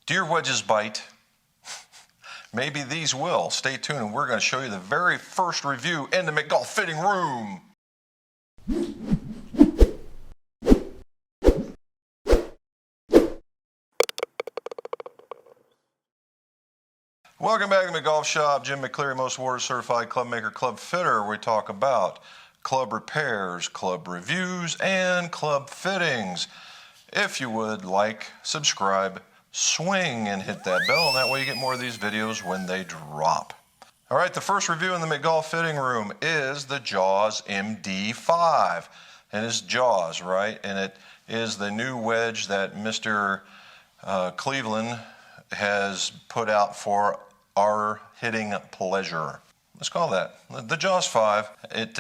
Do your wedges bite? Maybe these will. Stay tuned and we're going to show you the very first review in the McGolf fitting room. Welcome back to the McGolf Shop. Jim McCleary, most awarded certified club maker, club fitter, where we talk about club repairs, club reviews, and club fittings. If you would like, subscribe, swing, and hit that bell, and that way you get more of these videos when they drop. All right, the first review in the McGolf fitting room is the Jaws MD5. And it's Jaws, right? And it is the new wedge that Mr. Cleveland has put out for our hitting pleasure. Let's call that the Jaws 5. It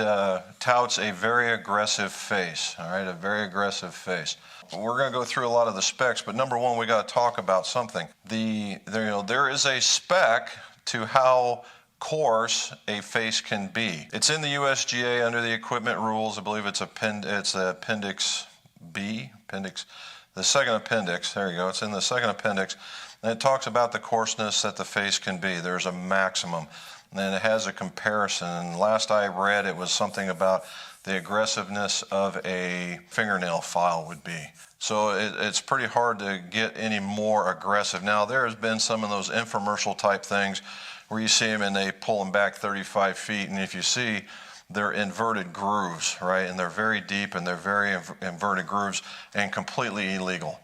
touts a very aggressive face, all right, a very aggressive face. We're going to go through a lot of the specs, but number one, we got to talk about something. There is a spec to how coarse a face can be. It's in the USGA under the equipment rules. I believe it's Appendix B, the second appendix. There you go. It's in the second appendix, and it talks about the coarseness that the face can be. There's a maximum, and it has a comparison. And last I read, it was something about the aggressiveness of a fingernail file would be. So it's pretty hard to get any more aggressive. Now, there has been some of those infomercial type things where you see them and they pull them back 35 feet, and if you see, they're inverted grooves, right? And they're very deep and they're very inverted grooves and completely illegal.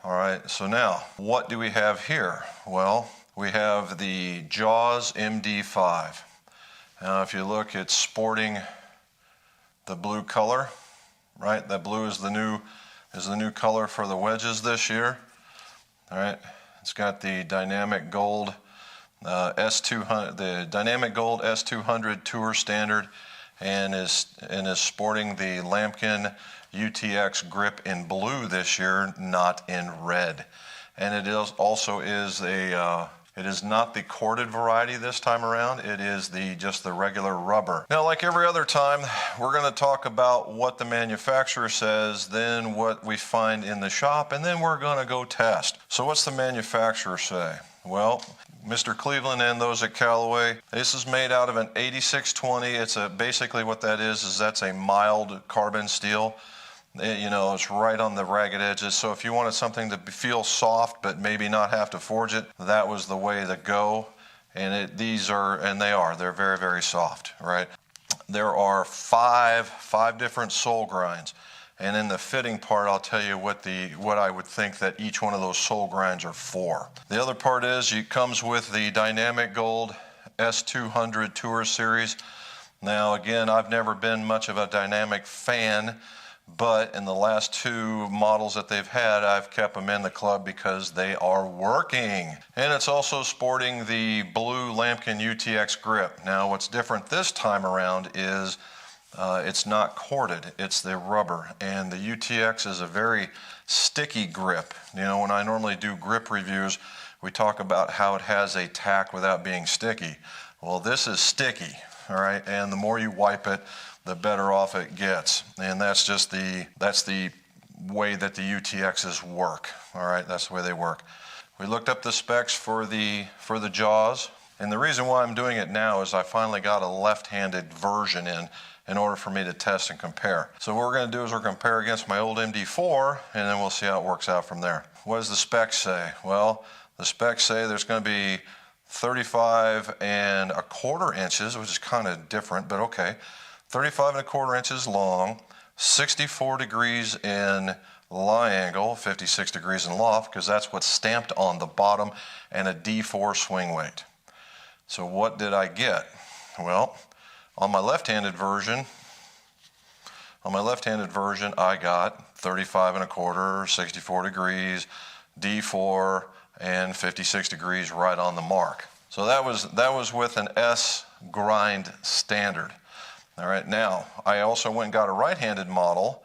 All right, so now, what do we have here? Well, we have the Jaws MD5. Now, if you look, it's sporting the blue color, right? That blue is the new color for the wedges this year. All right, it's got the dynamic gold S200, the dynamic gold S200 Tour Standard, and is sporting the Lambkin UTX grip in blue this year, not in red. And it is not the corded variety this time around. It is just the regular rubber. Now, like every other time, we're going to talk about what the manufacturer says, then what we find in the shop, and then we're going to go test. So what's the manufacturer say? Well, Mr. Cleveland and those at Callaway, this is made out of an 8620. It's basically what that is that's a mild carbon steel. It's right on the ragged edges. So if you wanted something to feel soft but maybe not have to forge it, that was the way to go. And they're very, very soft, right? There are five different sole grinds. And in the fitting part, I'll tell you what I would think that each one of those sole grinds are for. The other part is it comes with the Dynamic Gold S200 Tour Series. Now, again, I've never been much of a dynamic fan, but in the last two models that they've had, I've kept them in the club because they are working. And it's also sporting the blue Lambkin UTX grip. Now, what's different this time around is it's not corded, it's the rubber. And the UTX is a very sticky grip. When I normally do grip reviews, we talk about how it has a tack without being sticky. Well, this is sticky, all right? And the more you wipe it, the better off it gets. And that's the way that the UTXs work, all right? That's the way they work. We looked up the specs for the Jaws, and the reason why I'm doing it now is I finally got a left-handed version in order for me to test and compare. So what we're going to do is we're going to compare against my old MD4, and then we'll see how it works out from there. What does the specs say? Well, the specs say there's going to be 35.25 inches, which is kind of different, but okay. 35.25 inches long, 64 degrees in lie angle, 56 degrees in loft, because that's what's stamped on the bottom, and a D4 swing weight. So what did I get? Well, on my left-handed version, I got 35.25, 64 degrees, D4, and 56 degrees right on the mark. So that was with an S grind standard. All right, now I also went and got a right-handed model,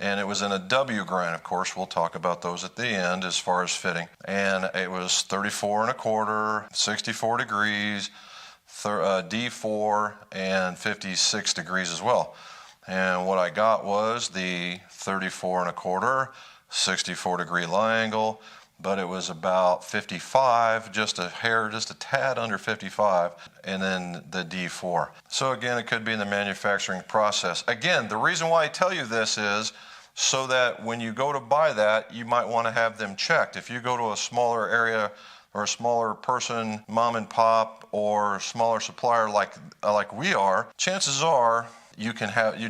and it was in a W grind. Of course, we'll talk about those at the end as far as fitting. And it was 34.25, 64 degrees, D4, and 56 degrees as well. And what I got was the 34.25, 64 degree lie angle, but it was about 55, just a hair, just a tad under 55, and then the D4. So again, it could be in the manufacturing process. Again, the reason why I tell you this is so that when you go to buy that, you might want to have them checked. If you go to a smaller area or a smaller person, mom and pop, or smaller supplier like we are, chances are you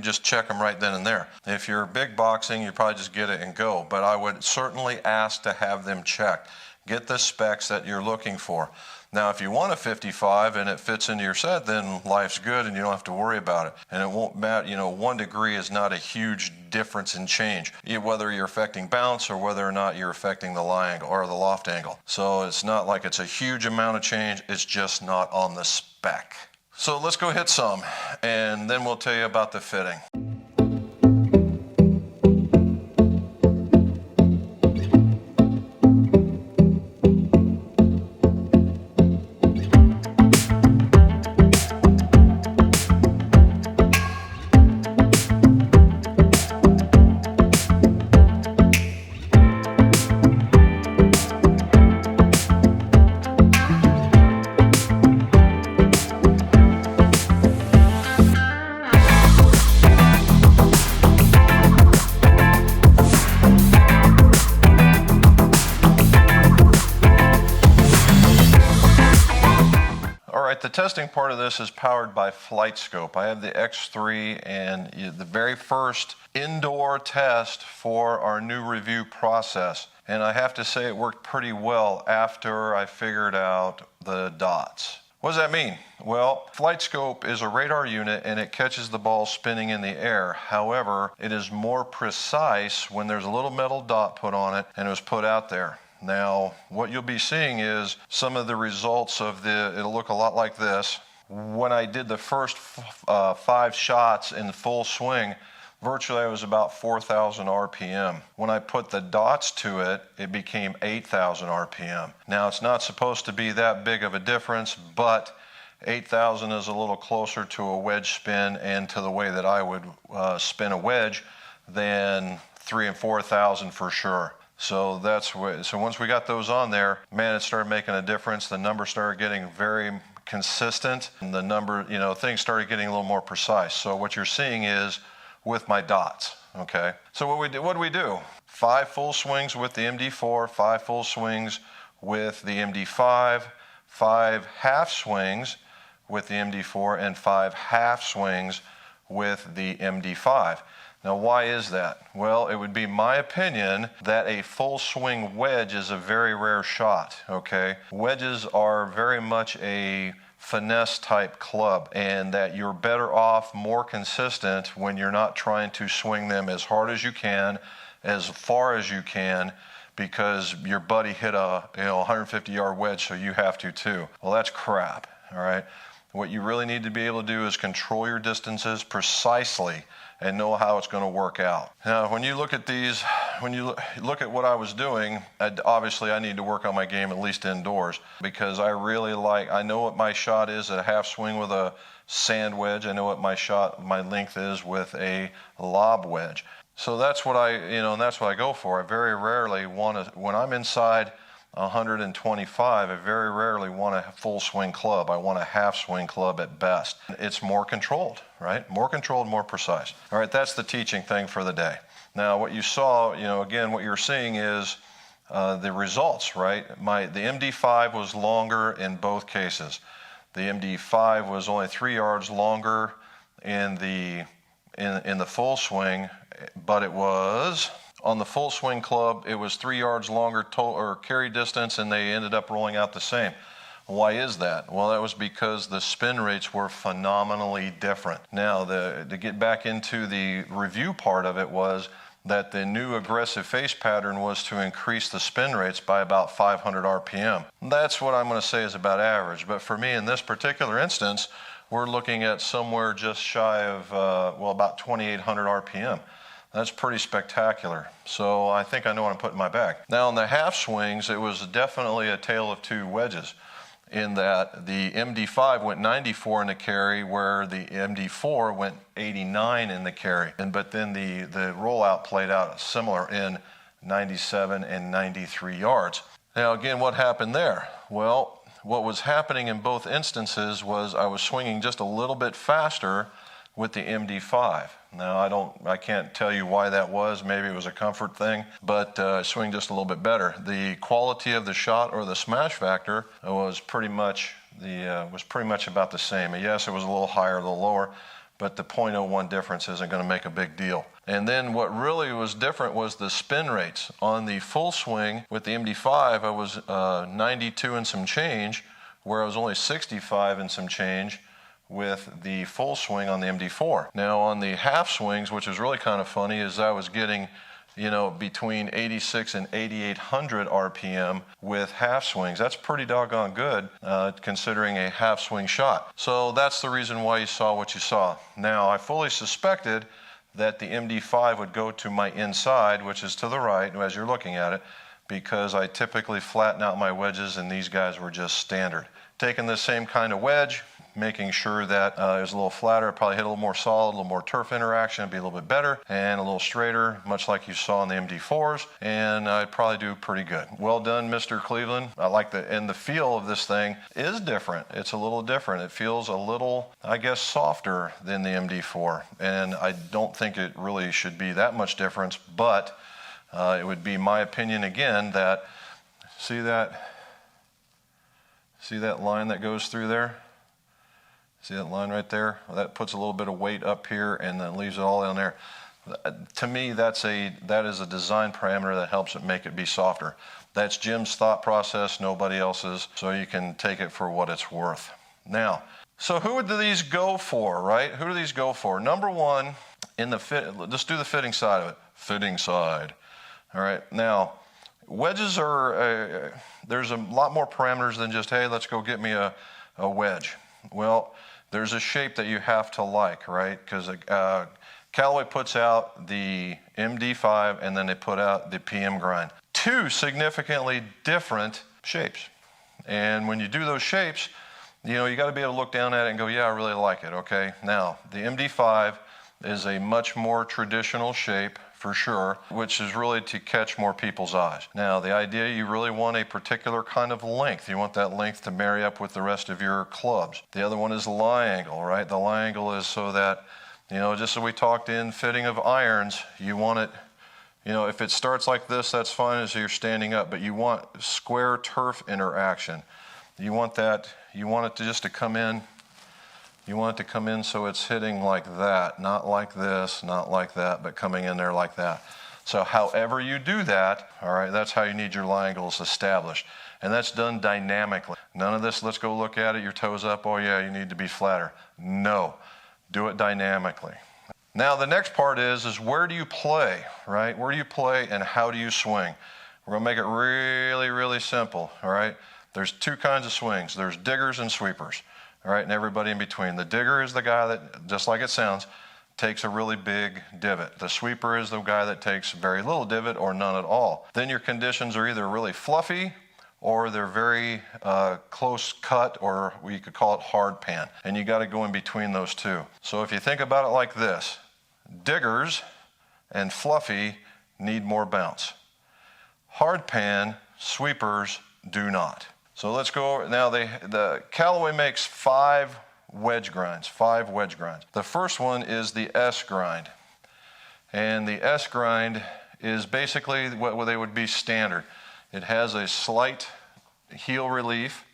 just check them right then and there. If you're big boxing, you probably just get it and go. But I would certainly ask to have them checked. Get the specs that you're looking for. Now, if you want a 55 and it fits into your set, then life's good and you don't have to worry about it. And it won't matter, 1 degree is not a huge difference in change, whether you're affecting bounce or whether or not you're affecting the lie angle or the loft angle. So it's not like it's a huge amount of change, it's just not on the spec. So let's go hit some, and then we'll tell you about the fitting. The testing part of this is powered by Flight Scope. I have the X3, and the very first indoor test for our new review process. And I have to say it worked pretty well after I figured out the dots. What does that mean? Well, Flight Scope is a radar unit and it catches the ball spinning in the air. However, it is more precise when there's a little metal dot put on it and it was put out there. Now, what you'll be seeing is some of the results of it'll look a lot like this. When I did the first 5 shots in full swing, virtually I was about 4,000 RPM. When I put the dots to it, it became 8,000 RPM. Now, it's not supposed to be that big of a difference, but 8,000 is a little closer to a wedge spin and to the way that I would spin a wedge than 3,000 and 4,000 for sure. So so once we got those on there, man, it started making a difference. The numbers started getting very consistent, and the number, things started getting a little more precise. So what you're seeing is with my dots, okay? So what do we do? 5 full swings with the MD4, 5 full swings with the MD5, 5 half swings with the MD4, and 5 half swings with the MD5. Now, why is that? Well, it would be my opinion that a full swing wedge is a very rare shot, okay? Wedges are very much a finesse type club, and that you're better off more consistent when you're not trying to swing them as hard as you can, as far as you can, because your buddy hit a 150-yard wedge, so you have to too. Well, that's crap, all right? What you really need to be able to do is control your distances precisely and know how it's going to work out. Now, when you look at these, when you look at what I was doing, obviously I need to work on my game at least indoors, because I know what my shot is at a half swing with a sand wedge. I know what my length is with a lob wedge. So that's what that's what I go for. I very rarely when I'm inside 125, I very rarely want a full swing club. I want a half swing club at best. It's more controlled, right? More controlled, more precise. All right, that's the teaching thing for the day. Now, what you saw, again, what you're seeing is the results, right? The MD5 was longer in both cases. The MD5 was only 3 yards longer in the full swing, but it was on the full swing club, it was 3 yards longer carry distance, and they ended up rolling out the same. Why is that? Well, that was because the spin rates were phenomenally different. Now, to get back into the review part of it was that the new aggressive face pattern was to increase the spin rates by about 500 RPM. That's what I'm going to say is about average. But for me, in this particular instance, we're looking at somewhere just shy of, about 2,800 RPM. That's pretty spectacular. So I think I know what I'm putting in my bag. Now, in the half swings, it was definitely a tale of two wedges, in that the MD5 went 94 in the carry, where the MD4 went 89 in the carry. But then the rollout played out similar in 97 and 93 yards. Now again, what happened there? Well, what was happening in both instances was I was swinging just a little bit faster with the MD5. Now I can't tell you why that was. Maybe it was a comfort thing, but I swing just a little bit better. The quality of the shot or the smash factor was pretty much about the same. Yes, it was a little higher, a little lower, but the 0.01 difference isn't going to make a big deal. And then what really was different was the spin rates. On the full swing with the MD5, I was 92 and some change, where I was only 65 and some change with the full swing on the MD4. Now on the half swings, which is really kind of funny, is I was getting, you know, between 86 and 8800 RPM with half swings. That's pretty doggone good considering a half swing shot. So that's the reason why you saw what you saw. Now I fully suspected that the MD5 would go to my inside, which is to the right as you're looking at it, because I typically flatten out my wedges and these guys were just standard. Taking the same kind of wedge, making sure that it was a little flatter, I'd probably hit a little more solid, a little more turf interaction, it'd be a little bit better, and a little straighter, much like you saw in the MD4s, and I'd probably do pretty good. Well done, Mr. Cleveland. I like and the feel of this thing is different. It's a little different. It feels a little, I guess, softer than the MD4, and I don't think it really should be that much difference, but it would be my opinion again that, see that line that goes through there? See that line right there? Well, that puts a little bit of weight up here and then leaves it all down there. To me, that is a design parameter that helps it make it be softer. That's Jim's thought process, nobody else's, so you can take it for what it's worth. Now, so who do these go for, right? Who do these go for? Number one, in the fit, let's do the fitting side of it. Fitting side. All right, now, wedges are, there's a lot more parameters than just, hey, let's go get me a wedge. Well, there's a shape that you have to like, right? Because Callaway puts out the MD5 and then they put out the PM Grind. Two significantly different shapes. And when you do those shapes, you know, you got to be able to look down at it and go, yeah, I really like it, okay? Now, the MD5 is a much more traditional shape, for sure, which is really to catch more people's eyes. Now, the idea, you really want a particular kind of length. You want that length to marry up with the rest of your clubs. The other one is the lie angle, right? The lie angle is so that, you know, just as we talked in fitting of irons, you want it, you know, if it starts like this, that's fine as you're standing up, but you want square turf interaction. You want it to just to come in. You want it to come in so it's hitting like that, not like this, not like that, but coming in there like that. So however you do that, all right, that's how you need your lie angles established. And that's done dynamically. None of this, let's go look at it, your toes up, oh yeah, you need to be flatter. No, do it dynamically. Now the next part is where do you play, right? Where do you play and how do you swing? We're gonna make it really, really simple, all right? There's two kinds of swings. There's diggers and sweepers. All right, and everybody in between. The digger is the guy that, just like it sounds, takes a really big divot. The sweeper is the guy that takes very little divot or none at all. Then your conditions are either really fluffy or they're very close cut, or we could call it hard pan. And you got to go in between those two. So if you think about it like this, diggers and fluffy need more bounce. Hard pan, sweepers do not. So let's go over, now the Callaway makes 5 wedge grinds. The first one is the S grind. And the S grind is basically what they would be standard. It has a slight heel relief,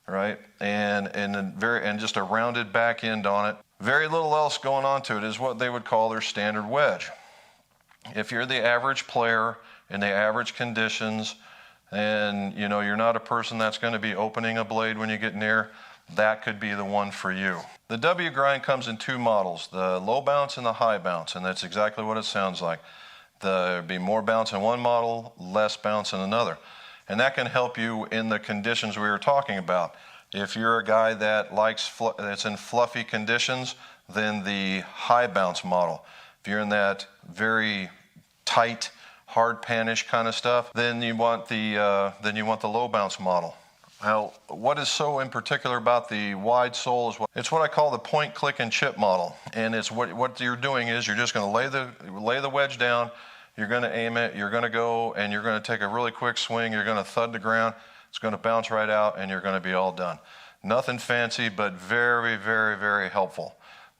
right? And just a rounded back end on it. Very little else going on to it is what they would call their standard wedge. If you're the average player in the average conditions, and you know you're not a person that's going to be opening a blade when you get near, that could be the one for you. The W grind comes in 2 models, the low bounce and the high bounce, and that's exactly what it sounds like. There'd be more bounce in one model, less bounce in another. And that can help you in the conditions we were talking about. If you're a guy that likes that's in fluffy conditions, then the high bounce model. If you're in that very tight, hard panish kind of stuff, then you want the low bounce model. Now, what is so in particular about the wide sole is it's what I call the point, click, and chip model. And it's what you're doing is you're just going to lay the wedge down, you're going to aim it, you're going to go and you're going to take a really quick swing, you're going to thud the ground, it's going to bounce right out, and you're going to be all done. Nothing fancy, but very, very, very helpful.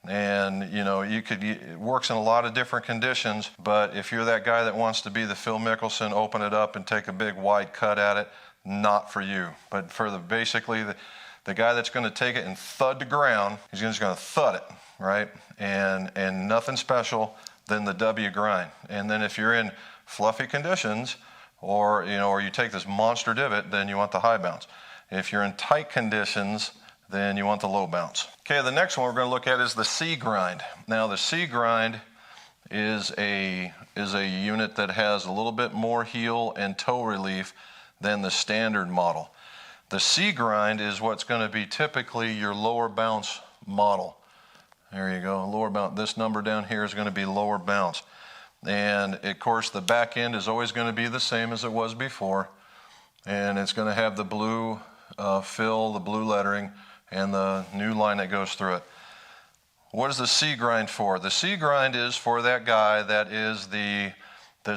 And you know, it works in a lot of different conditions, but if you're that guy that wants to be the Phil Mickelson, open it up and take a big wide cut at it, not for you. But for basically the guy that's going to take it and thud the ground, he's just going to thud it, right? And nothing special than the W grind. And then if you're in fluffy conditions, or you take this monster divot, then you want the high bounce. If you're in tight conditions, then you want the low bounce. Okay, the next one we're going to look at is the C grind. Now the C grind is a unit that has a little bit more heel and toe relief than the standard model. The C grind is what's going to be typically your lower bounce model. There you go, lower bounce. This number down here is going to be lower bounce. And of course the back end is always going to be the same as it was before. And it's going to have the blue fill, the blue lettering, and the new line that goes through it. What is the C grind for? The C grind is for that guy that is the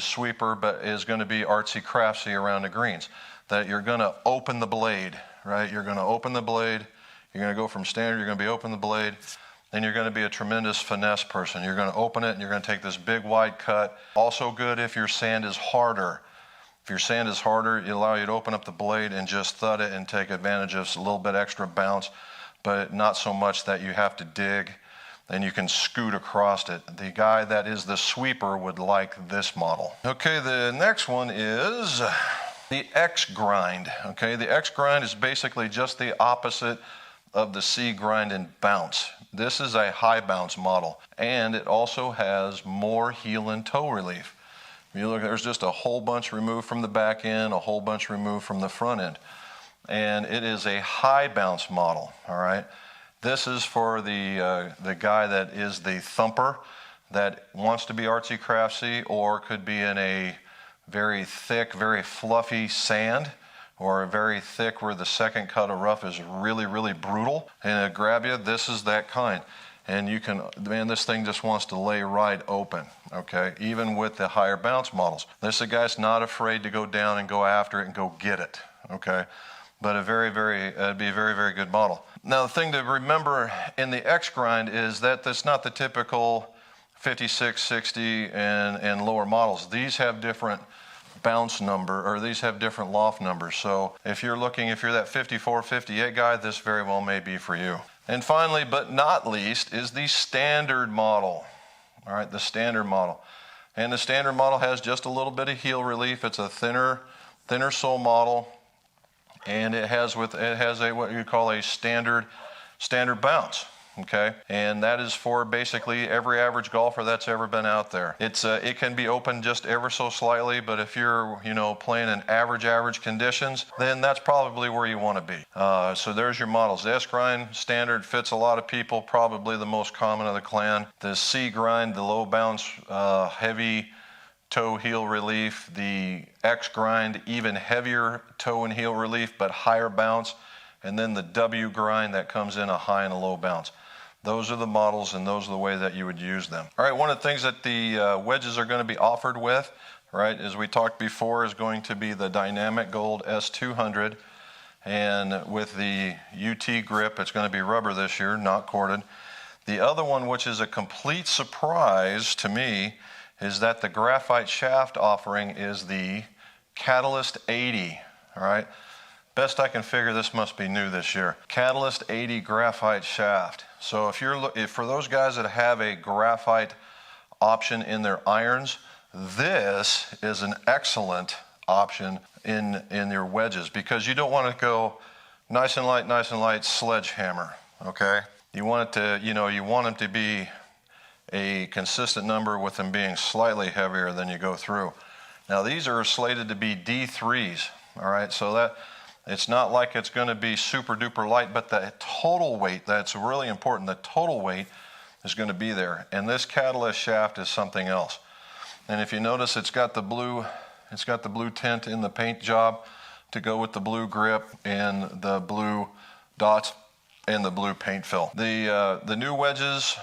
sweeper, but is going to be artsy craftsy around the greens. That you're going to open the blade, right? You're going to open the blade. You're going to go from standard, you're going to be open the blade. Then you're going to be a tremendous finesse person. You're going to open it and you're going to take this big wide cut. Also good if your sand is harder. If your sand is harder, it'll allow you to open up the blade and just thud it and take advantage of a little bit extra bounce, but not so much that you have to dig and you can scoot across it. The guy that is the sweeper would like this model. Okay, the next one is the X grind. Okay, the X grind is basically just the opposite of the C grind in bounce. This is a high bounce model, and it also has more heel and toe relief. If you look, there's just a whole bunch removed from the back end, a whole bunch removed from the front end. And it is a high bounce model, all right? This is for the guy that is the thumper that wants to be artsy craftsy, or could be in a very thick, very fluffy sand, or very thick where the second cut of rough is really, really brutal, and it'll grab you. This is that kind. And you can, man, this thing just wants to lay right open, okay? Even with the higher bounce models. This is a guy's not afraid to go down and go after it and go get it, okay? But it'd be a very, very good model. Now, the thing to remember in the X grind is that that's not the typical 56, 60, and lower models. These have different bounce number, or these have different loft numbers. So if you're that 54, 58 guy, this very well may be for you. And finally, but not least, is the standard model. All right, the standard model. And the standard model has just a little bit of heel relief. It's a thinner sole model, and it has what you call a standard bounce. Okay, and that is for basically every average golfer that's ever been out there. It can be opened just ever so slightly, but if you're playing in average conditions, then that's probably where you want to be. So there's your models. The S grind standard fits a lot of people, probably the most common of the clan. The C grind, the low bounce, heavy toe heel relief. The X grind, even heavier toe and heel relief, but higher bounce. And then the W grind that comes in a high and a low bounce. Those are the models, and those are the way that you would use them. All right, one of the things that the wedges are going to be offered with, right, as we talked before, is going to be the Dynamic Gold S200. And with the UT grip, it's going to be rubber this year, not corded. The other one, which is a complete surprise to me, is that the graphite shaft offering is the Catalyst 80, all right? Best I can figure, this must be new this year. Catalyst 80 graphite shaft. So if for those guys that have a graphite option in their irons, this is an excellent option in your wedges, because you don't want to go nice and light sledgehammer, okay? You want it to, you want them to be a consistent number with them being slightly heavier than you go through. Now these are slated to be D3s, all right? So that it's not like it's going to be super duper light, but the total weight, that's really important, the total weight is going to be there. And this Catalyst shaft is something else. And if you notice, it's got the blue tint in the paint job to go with the blue grip and the blue dots and the blue paint fill. The new wedges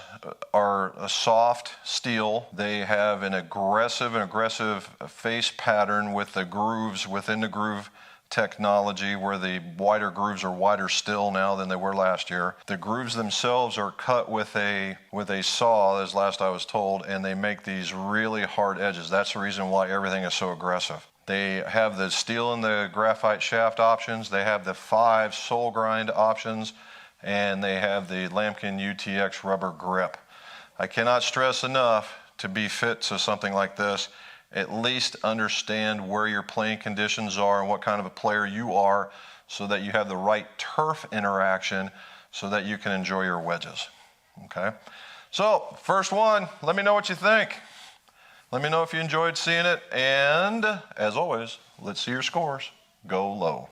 are a soft steel. They have an aggressive face pattern with the grooves within the groove technology, where the wider grooves are wider still now than they were last year. The grooves themselves are cut with a saw, as last I was told, and they make these really hard edges. That's the reason why everything is so aggressive. They have the steel and the graphite shaft options. They have the 5 sole grind options, and they have the Lambkin UTX rubber grip. I cannot stress enough, to be fit to something like this, at least understand where your playing conditions are and what kind of a player you are, so that you have the right turf interaction so that you can enjoy your wedges. Okay? So, first one, let me know what you think. Let me know if you enjoyed seeing it, and as always, let's see your scores. Go low.